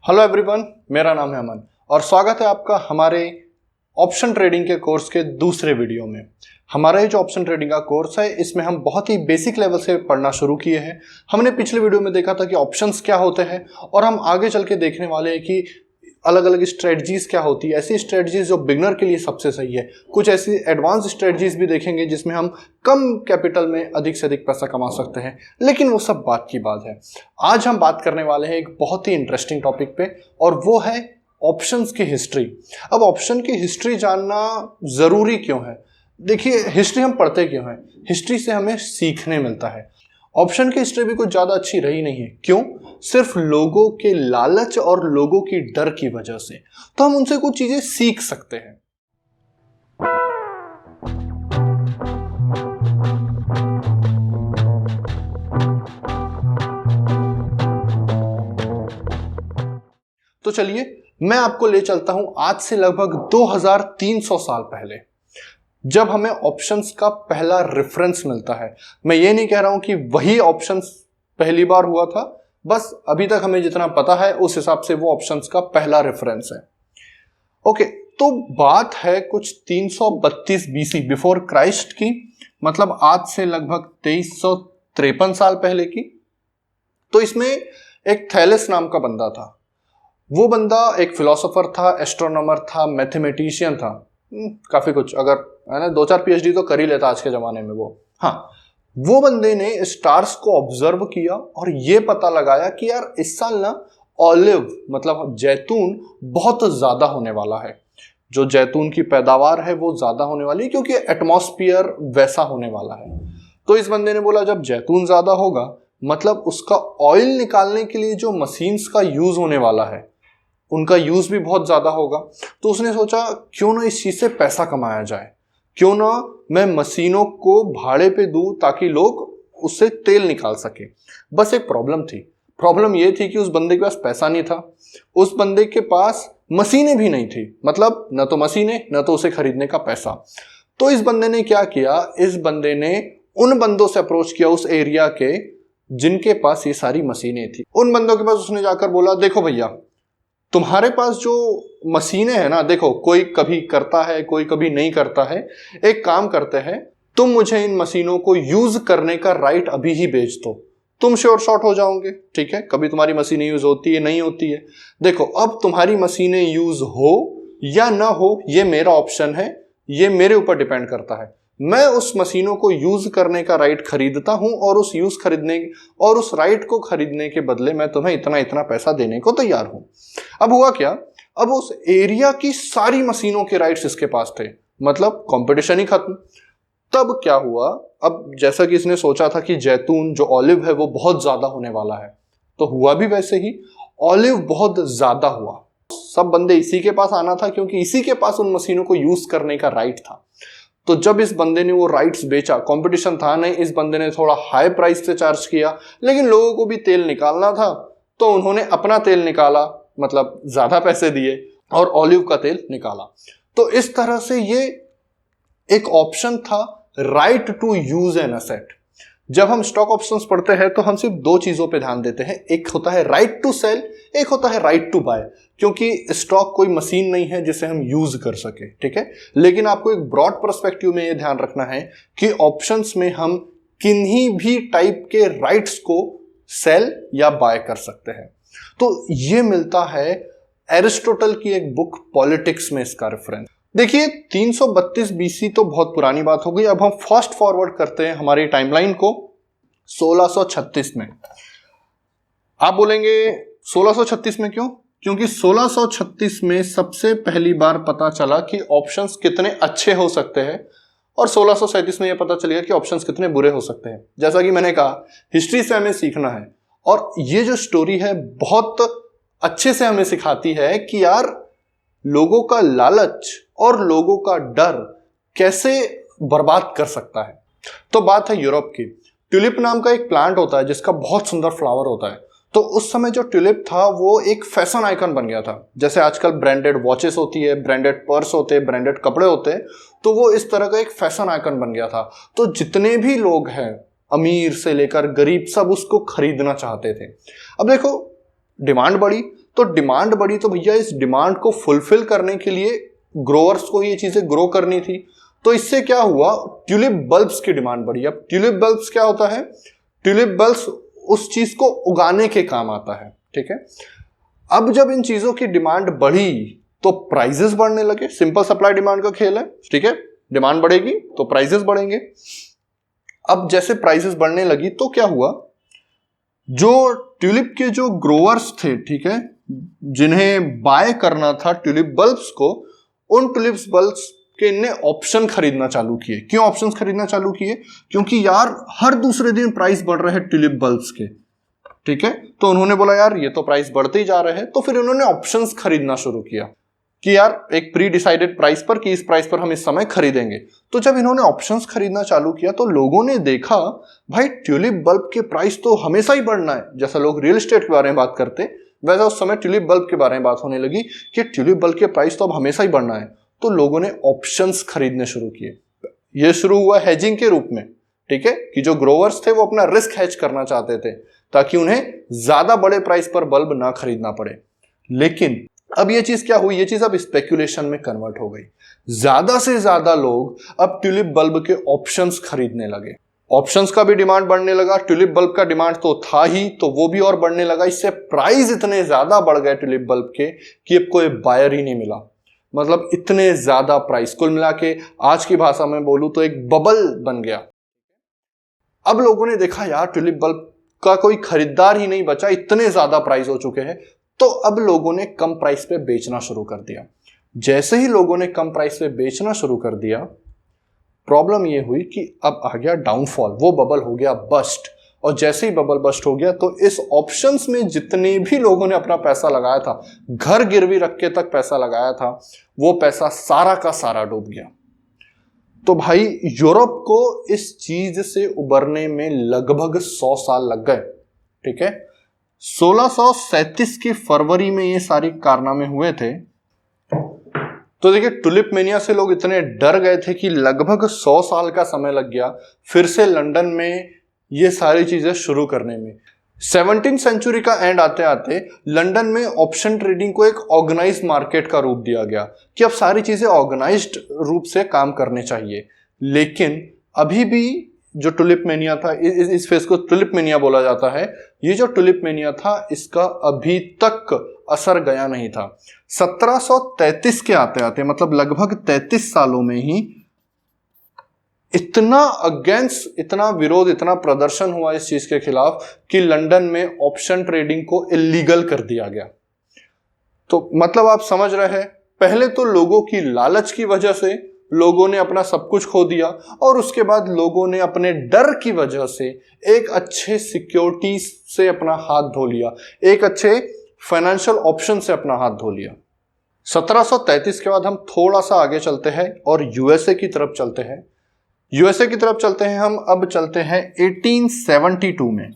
Hello everyone, मेरा नाम है अमन और स्वागत है आपका हमारे ऑप्शन ट्रेडिंग के कोर्स के दूसरे वीडियो में। हमारा ये जो ऑप्शन ट्रेडिंग का कोर्स है इसमें हम बहुत ही बेसिक लेवल से पढ़ना शुरू किए हैं। हमने पिछले वीडियो में देखा था कि ऑप्शंस क्या होते हैं और हम आगे चल के देखने वाले हैं कि अलग अलग स्ट्रेटजीज क्या होती है, ऐसी स्ट्रेटजीज जो बिगनर के लिए सबसे सही है। कुछ ऐसी एडवांस स्ट्रेटजीज भी देखेंगे जिसमें हम कम कैपिटल में अधिक से अधिक पैसा कमा सकते हैं, लेकिन वो सब बात की बात है। आज हम बात करने वाले हैं एक बहुत ही इंटरेस्टिंग टॉपिक पे और वो है ऑप्शंस की हिस्ट्री। अब ऑप्शन की हिस्ट्री जानना ज़रूरी क्यों है? देखिए, हिस्ट्री हम पढ़ते क्यों हैं? हिस्ट्री से हमें सीखने मिलता है। ऑप्शन की हिस्ट्री भी कुछ ज़्यादा अच्छी रही नहीं है। क्यों? सिर्फ लोगों के लालच और लोगों की डर की वजह से। तो हम उनसे कुछ चीज़ें सीख सकते हैं। तो चलिए मैं आपको ले चलता हूं आज से लगभग 2300 साल पहले, जब हमें ऑप्शंस का पहला रेफरेंस मिलता है। मैं ये नहीं कह रहा हूं कि वही ऑप्शंस पहली बार हुआ था, बस अभी तक हमें जितना पता है उस हिसाब से वो ऑप्शंस का पहला रेफरेंस है। ओके, तो बात है कुछ 332 बीसी बिफोर क्राइस्ट की, मतलब आज से लगभग 2353 साल पहले की। तो इसमें एक थैलेस नाम का बंदा था। वो बंदा एक फिलोसोफर था, एस्ट्रोनॉमर था, मैथमेटिशियन था, काफी कुछ। अगर है ना, 2-4 पीएचडी तो कर ही लेता आज के जमाने में वो। हाँ, वो बंदे ने स्टार्स को ऑब्जर्व किया और ये पता लगाया कि यार इस साल ना ऑलिव मतलब जैतून बहुत ज्यादा होने वाला है। जो जैतून की पैदावार है वो ज्यादा होने वाली है क्योंकि एटमॉस्फेयर वैसा होने वाला है। तो इस बंदे ने बोला जब जैतून ज्यादा होगा मतलब उसका ऑयल निकालने के लिए जो मशीन्स का यूज होने वाला है उनका यूज भी बहुत ज्यादा होगा। तो उसने सोचा क्यों ना इस चीज से पैसा कमाया जाए, क्यों ना मैं मशीनों को भाड़े पे दूं ताकि लोग उससे तेल निकाल सके। बस एक प्रॉब्लम थी। प्रॉब्लम ये थी कि उस बंदे के पास पैसा नहीं था, उस बंदे के पास मशीनें भी नहीं थी, मतलब न तो मशीनें न तो उसे खरीदने का पैसा। तो इस बंदे ने क्या किया, इस बंदे ने उन बंदों से अप्रोच किया उस एरिया के जिनके पास ये सारी मशीनें थी। उन बंदों के पास उसने जाकर बोला देखो भैया, तुम्हारे पास जो मशीनें हैं ना, देखो कोई कभी करता है कोई कभी नहीं करता है, एक काम करते हैं, तुम मुझे इन मशीनों को यूज करने का राइट अभी ही बेच दो, तुम श्योर शॉर्ट हो जाओगे। ठीक है, कभी तुम्हारी मशीनें यूज होती है नहीं होती है। देखो अब तुम्हारी मशीनें यूज हो या ना हो ये मेरा ऑप्शन है, ये मेरे ऊपर डिपेंड करता है। मैं उस मशीनों को यूज करने का राइट खरीदता हूं और उस राइट को खरीदने के बदले मैं तुम्हें इतना इतना पैसा देने को तैयार हूं। अब हुआ क्या, अब उस एरिया की सारी मशीनों के राइट्स इसके पास थे, मतलब कंपटीशन ही खत्म। तब क्या हुआ, अब जैसा कि इसने सोचा था कि जैतून जो ऑलिव है वो बहुत ज्यादा होने वाला है, तो हुआ भी वैसे ही, ऑलिव बहुत ज्यादा हुआ। सब बंदे इसी के पास आना था क्योंकि इसी के पास उन मशीनों को यूज करने का राइट था। तो जब इस बंदे ने वो राइट्स बेचा, कंपटीशन था नहीं, इस बंदे ने थोड़ा हाई प्राइस से चार्ज किया, लेकिन लोगों को भी तेल निकालना था तो उन्होंने अपना तेल निकाला, मतलब ज्यादा पैसे दिए और ऑलिव का तेल निकाला। तो इस तरह से ये एक ऑप्शन था, right to use an asset. जब हम स्टॉक ऑप्शंस पढ़ते हैं तो हम सिर्फ दो चीजों पे ध्यान देते हैं, एक होता है राइट टू सेल, एक होता है राइट टू बाय। क्योंकि स्टॉक कोई मशीन नहीं है जिसे हम यूज कर सके, ठीक है। लेकिन आपको एक ब्रॉड पर्सपेक्टिव में यह ध्यान रखना है कि ऑप्शंस में हम किन्हीं भी टाइप के राइट्स को सेल या बाय कर सकते हैं। तो ये मिलता है एरिस्टोटल की एक बुक पॉलिटिक्स में इसका रेफरेंस। देखिए 332 बीसी तो बहुत पुरानी बात हो गई। अब हम फास्ट फॉरवर्ड करते हैं हमारी टाइमलाइन को 1636 में। आप बोलेंगे 1636 में क्यों? क्योंकि 1636 में सबसे पहली बार पता चला कि ऑप्शंस कितने अच्छे हो सकते हैं और 1637 में यह पता चल गया कि ऑप्शंस कितने बुरे हो सकते हैं। जैसा कि मैंने कहा, हिस्ट्री से हमें सीखना है और ये जो स्टोरी है बहुत अच्छे से हमें सिखाती है कि यार लोगों का लालच और लोगों का डर कैसे बर्बाद कर सकता है। तो बात है यूरोप की। ट्यूलिप नाम का एक प्लांट होता है जिसका बहुत सुंदर फ्लावर होता है। तो उस समय जो ट्यूलिप था वो एक फैशन आइकन बन गया था। जैसे आजकल ब्रांडेड वॉचेस होती है, ब्रांडेड पर्स होते हैं, ब्रांडेड कपड़े होते हैं, तो वो इस तरह का एक फैशन आइकन बन गया था। तो जितने भी लोग हैं, अमीर से लेकर गरीब, सब उसको खरीदना चाहते थे। अब देखो डिमांड बढ़ी तो डिमांड बढ़ी, तो भैया इस डिमांड को फुलफिल करने के लिए ग्रोअर्स को ये चीजें ग्रो करनी थी। तो इससे क्या हुआ, ट्यूलिप बल्ब्स की डिमांड बढ़ी। अब ट्यूलिप बल्ब्स क्या होता है, ट्यूलिप बल्ब्स उस चीज को उगाने के काम आता है, ठीक है। अब जब इन चीजों की डिमांड बढ़ी तो प्राइजेस बढ़ने लगे। सिंपल सप्लाई डिमांड का खेल है, ठीक है। डिमांड बढ़ेगी तो प्राइजेस बढ़ेंगे। अब जैसे प्राइसेस बढ़ने लगी तो क्या हुआ, जो ट्यूलिप के जो ग्रोअर्स थे, ठीक है, जिन्हें बाय करना था ट्यूलिप बल्ब्स को, उन ट्यूलिप बल्ब्स के इनने ऑप्शन खरीदना चालू किए। क्यों ऑप्शंस खरीदना चालू किए, क्योंकि यार हर दूसरे दिन प्राइस बढ़ रहे हैं ट्यूलिप बल्ब्स के, ठीक है। तो उन्होंने बोला यार ये तो प्राइस बढ़ते ही जा रहे हैं, तो फिर उन्होंने ऑप्शंस खरीदना शुरू किया कि यार एक प्री डिसाइडेड प्राइस पर कि इस प्राइस पर हम इस समय खरीदेंगे। तो जब इन्होंने ऑप्शंस खरीदना चालू किया तो लोगों ने देखा भाई ट्यूलिप बल्ब के प्राइस तो हमेशा ही बढ़ना है। जैसा लोग रियल एस्टेट के बारे में बात करते वैसा उस समय ट्यूलिप बल्ब के बारे में बात होने लगी कि ट्यूलिप बल्ब के प्राइस तो अब हमेशा ही बढ़ना है। तो लोगों ने ऑप्शंस खरीदने शुरू किए। यह शुरू हुआ हेजिंग के रूप में, ठीक है, कि जो ग्रोवर्स थे वो अपना रिस्क हेज करना चाहते थे ताकि उन्हें ज्यादा बड़े प्राइस पर बल्ब ना खरीदना पड़े। लेकिन अब ये चीज क्या हुई, ये चीज अब स्पेकुलेशन में कन्वर्ट हो गई। ज्यादा से ज्यादा लोग अब ट्यूलिप बल्ब के ऑप्शंस खरीदने लगे। ऑप्शंस का भी डिमांड बढ़ने लगा, ट्यूलिप बल्ब का डिमांड तो था ही, तो वो भी और बढ़ने लगा। इससे प्राइस इतने ज्यादा बढ़ गए ट्यूलिप बल्ब के कि अब कोई बायर ही नहीं मिला। मतलब इतने ज्यादा प्राइस, कुल मिला के आज की भाषा में बोलूं तो एक बबल बन गया। अब लोगों ने देखा यार ट्यूलिप बल्ब का कोई खरीदार ही नहीं बचा, इतने ज्यादा प्राइस हो चुके हैं। तो अब लोगों ने कम प्राइस पे बेचना शुरू कर दिया। जैसे ही लोगों ने कम प्राइस पे बेचना शुरू कर दिया, प्रॉब्लम ये हुई कि अब आ गया डाउनफॉल, वो बबल हो गया बस्ट। और जैसे ही बबल बस्ट हो गया तो इस ऑप्शंस में जितने भी लोगों ने अपना पैसा लगाया था, घर गिरवी रख के तक पैसा लगाया था, वो पैसा सारा का सारा डूब गया। तो भाई यूरोप को इस चीज से उबरने में लगभग 100 साल लग गए, ठीक है। 1637 की फरवरी में ये सारी कारनामे हुए थे। तो देखिए टुलिप मेनिया से लोग इतने डर गए थे कि लगभग 100 साल का समय लग गया फिर से लंदन में ये सारी चीजें शुरू करने में। 17वीं सेंचुरी का एंड आते आते लंदन में ऑप्शन ट्रेडिंग को एक ऑर्गेनाइज्ड मार्केट का रूप दिया गया कि अब सारी चीजें ऑर्गेनाइज्ड रूप से काम करने चाहिए। लेकिन अभी भी जो टुलिप मेनिया था, इस फेज को टुलिप मेनिया बोला जाता है, ये जो टुलिप मेनिया था इसका अभी तक असर गया नहीं था। 1733 के आते आते, मतलब लगभग 33 सालों में ही इतना अगेंस्ट, इतना विरोध, इतना प्रदर्शन हुआ इस चीज के खिलाफ कि लंदन में ऑप्शन ट्रेडिंग को इलीगल कर दिया गया। तो मतलब आप समझ रहे हैं, पहले तो लोगों की लालच की वजह से लोगों ने अपना सब कुछ खो दिया, और उसके बाद लोगों ने अपने डर की वजह से एक अच्छे सिक्योरिटी से अपना हाथ धो लिया, एक अच्छे फाइनेंशियल ऑप्शन से अपना हाथ धो लिया। 1733 के बाद हम थोड़ा सा आगे चलते हैं और यूएसए की तरफ चलते हैं। यूएसए की तरफ चलते हैं हम, अब चलते हैं 1872 में।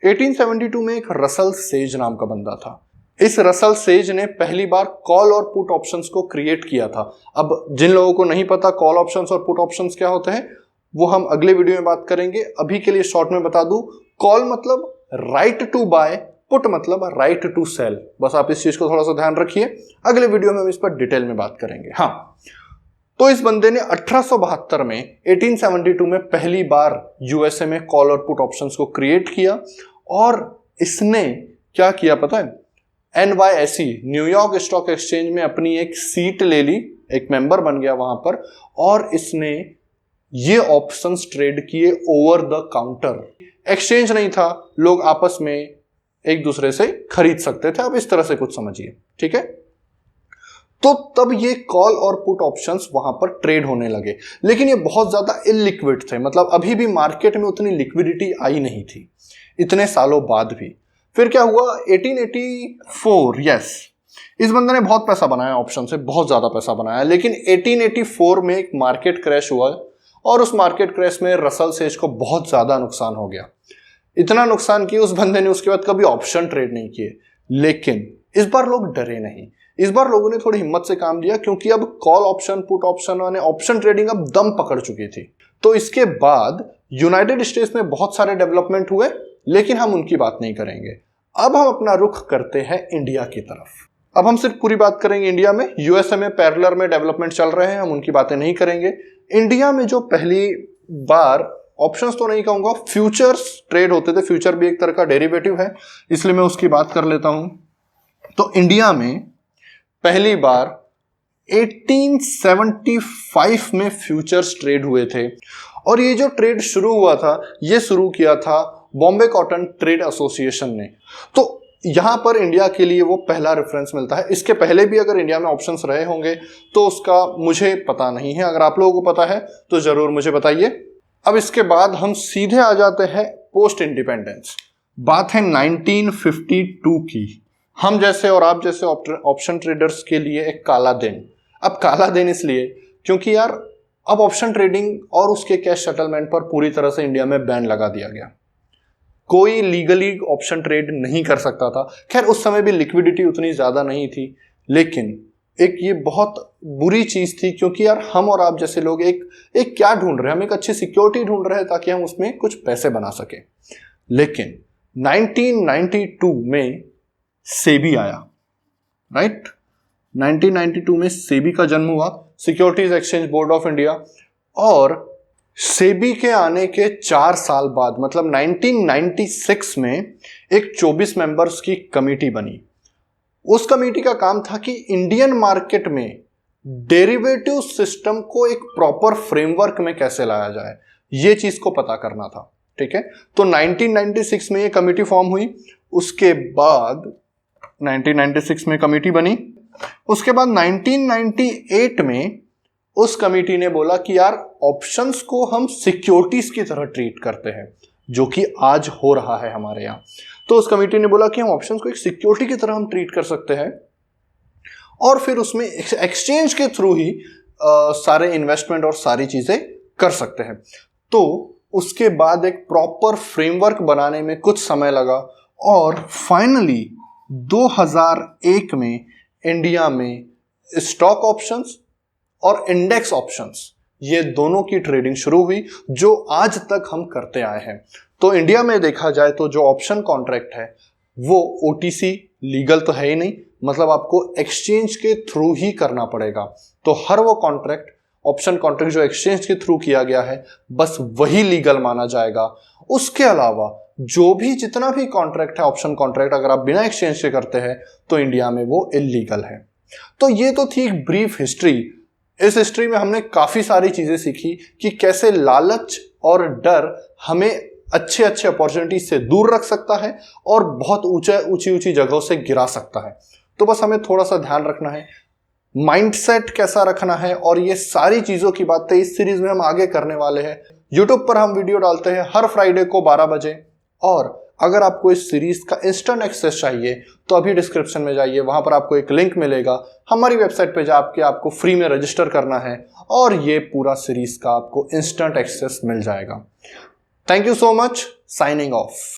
1872 में एक रसल सेज नाम का बंदा था। इस रसल सेज ने पहली बार कॉल और पुट ऑप्शंस को क्रिएट किया था। अब जिन लोगों को नहीं पता कॉल ऑप्शंस और पुट ऑप्शंस क्या होते हैं, वो हम अगले वीडियो में बात करेंगे। अभी के लिए शॉर्ट में बता दूं, कॉल मतलब राइट टू बाय, पुट मतलब राइट टू सेल। बस आप इस चीज को थोड़ा सा ध्यान रखिए, अगले वीडियो में हम इस पर डिटेल में बात करेंगे। हाँ, तो इस बंदे ने 1872 में 1872 में पहली बार यूएसए में कॉल और पुट ऑप्शंस को क्रिएट किया, और इसने क्या किया पता है, NYSE न्यूयॉर्क स्टॉक एक्सचेंज में अपनी एक सीट ले ली, एक मेंबर बन गया वहां पर, और इसने ये ऑप्शंस ट्रेड किए ओवर द काउंटर। एक्सचेंज नहीं था, लोग आपस में एक दूसरे से खरीद सकते थे, आप इस तरह से कुछ समझिए, ठीक है। तो तब ये कॉल और पुट ऑप्शंस वहां पर ट्रेड होने लगे, लेकिन ये बहुत ज्यादा इलिक्विड थे, मतलब अभी भी मार्केट में उतनी लिक्विडिटी आई नहीं थी इतने सालों बाद भी। फिर क्या हुआ, 1884, यस, इस बंदे ने बहुत पैसा बनाया ऑप्शन से, बहुत ज्यादा पैसा बनाया। लेकिन 1884 में एक मार्केट क्रैश हुआ, और उस मार्केट क्रैश में रसल सेज को बहुत ज्यादा नुकसान हो गया। इतना नुकसान कि उस बंदे ने उसके बाद कभी ऑप्शन ट्रेड नहीं किए। लेकिन इस बार लोग डरे नहीं, इस बार लोगों ने थोड़ी हिम्मत से काम लिया, क्योंकि अब कॉल ऑप्शन, पुट ऑप्शन और ऑप्शन ट्रेडिंग अब दम पकड़ चुकी थी। तो इसके बाद यूनाइटेड स्टेट्स में बहुत सारे डेवलपमेंट हुए, लेकिन हम उनकी बात नहीं करेंगे। अब हम अपना रुख करते हैं इंडिया की तरफ। अब हम सिर्फ पूरी बात करेंगे इंडिया में। यूएसए में पैरेलल में डेवलपमेंट चल रहे हैं, हम उनकी बातें नहीं करेंगे। इंडिया में जो पहली बार ऑप्शंस तो नहीं कहूंगा, फ्यूचर्स ट्रेड होते थे। फ्यूचर भी एक तरह का डेरिवेटिव है, इसलिए मैं उसकी बात कर लेता हूं। तो इंडिया में पहली बार 1875 में फ्यूचर्स ट्रेड हुए थे, और ये जो ट्रेड शुरू हुआ था, ये शुरू किया था बॉम्बे कॉटन ट्रेड एसोसिएशन ने। तो यहां पर इंडिया के लिए वो पहला रेफरेंस मिलता है। इसके पहले भी अगर इंडिया में ऑप्शंस रहे होंगे तो उसका मुझे पता नहीं है, अगर आप लोगों को पता है तो जरूर मुझे बताइए। अब इसके बाद हम सीधे आ जाते हैं पोस्ट इंडिपेंडेंस। बात है 1952 की। हम जैसे और आप जैसे ऑप्शन ट्रेडर्स के लिए एक काला दिन। अब काला दिन इसलिए क्योंकि यार अब ऑप्शन ट्रेडिंग और उसके कैश सेटलमेंट पर पूरी तरह से इंडिया में बैन लगा दिया गया। कोई लीगली ऑप्शन ट्रेड नहीं कर सकता था। खैर उस समय भी लिक्विडिटी उतनी ज्यादा नहीं थी, लेकिन एक ये बहुत बुरी चीज थी क्योंकि यार हम और आप जैसे लोग एक क्या ढूंढ रहे हैं, हम एक अच्छी सिक्योरिटी ढूंढ रहे हैं ताकि हम उसमें कुछ पैसे बना सके। लेकिन 1992 में सेबी आया, राइट। 1992 में सेबी का जन्म हुआ, securities exchange board of India. और सेबी के आने के 4 साल बाद मतलब 1996 में एक 24 मेंबर्स की कमेटी बनी। उस कमेटी का काम था कि इंडियन मार्केट में डेरिवेटिव सिस्टम को एक प्रॉपर फ्रेमवर्क में कैसे लाया जाए, ये चीज को पता करना था। ठीक है, तो 1996 में ये कमेटी फॉर्म हुई। उसके बाद 1996 में कमेटी बनी। उसके बाद 1998 में उस कमेटी ने बोला कि यार ऑप्शंस को हम सिक्योरिटीज की तरह ट्रीट करते हैं, जो कि आज हो रहा है हमारे यहाँ। तो उस कमेटी ने बोला कि हम ऑप्शंस को एक सिक्योरिटी की तरह हम ट्रीट कर सकते हैं, और फिर उसमें एक्सचेंज के थ्रू ही सारे इन्वेस्टमेंट और सारी चीजें कर सकते हैं। तो उसके बाद एक प्रॉपर फ्रेमवर्क बनाने में कुछ समय लगा, और फाइनली 2001 में इंडिया में स्टॉक ऑप्शंस और इंडेक्स ऑप्शंस, ये दोनों की ट्रेडिंग शुरू हुई, जो आज तक हम करते आए हैं। तो इंडिया में देखा जाए तो जो ऑप्शन कॉन्ट्रैक्ट है वो ओटीसी लीगल तो है ही नहीं, मतलब आपको एक्सचेंज के थ्रू ही करना पड़ेगा। तो हर वो कॉन्ट्रैक्ट, ऑप्शन कॉन्ट्रैक्ट जो एक्सचेंज के थ्रू किया गया है, बस वही लीगल माना जाएगा। उसके अलावा जो भी जितना भी कॉन्ट्रैक्ट है, ऑप्शन कॉन्ट्रैक्ट, अगर आप बिना एक्सचेंज के करते हैं तो इंडिया में वो इलीगल है। तो ये तो थी एक ब्रीफ हिस्ट्री। इस हिस्ट्री में हमने काफी सारी चीजें सीखी कि कैसे लालच और डर हमें अच्छे अच्छे अपॉर्चुनिटीज से दूर रख सकता है और बहुत ऊंची ऊंची जगहों से गिरा सकता है। तो बस हमें थोड़ा सा ध्यान रखना है, माइंडसेट कैसा रखना है, और ये सारी चीजों की बातें इस सीरीज में हम आगे करने वाले हैं। यूट्यूब पर हम वीडियो डालते हैं हर फ्राइडे को 12 बजे, और अगर आपको इस सीरीज का इंस्टेंट एक्सेस चाहिए तो अभी डिस्क्रिप्शन में जाइए, वहां पर आपको एक लिंक मिलेगा, हमारी वेबसाइट पे जाके आपको फ्री में रजिस्टर करना है और ये पूरा सीरीज का आपको इंस्टेंट एक्सेस मिल जाएगा। Thank you so much, signing off.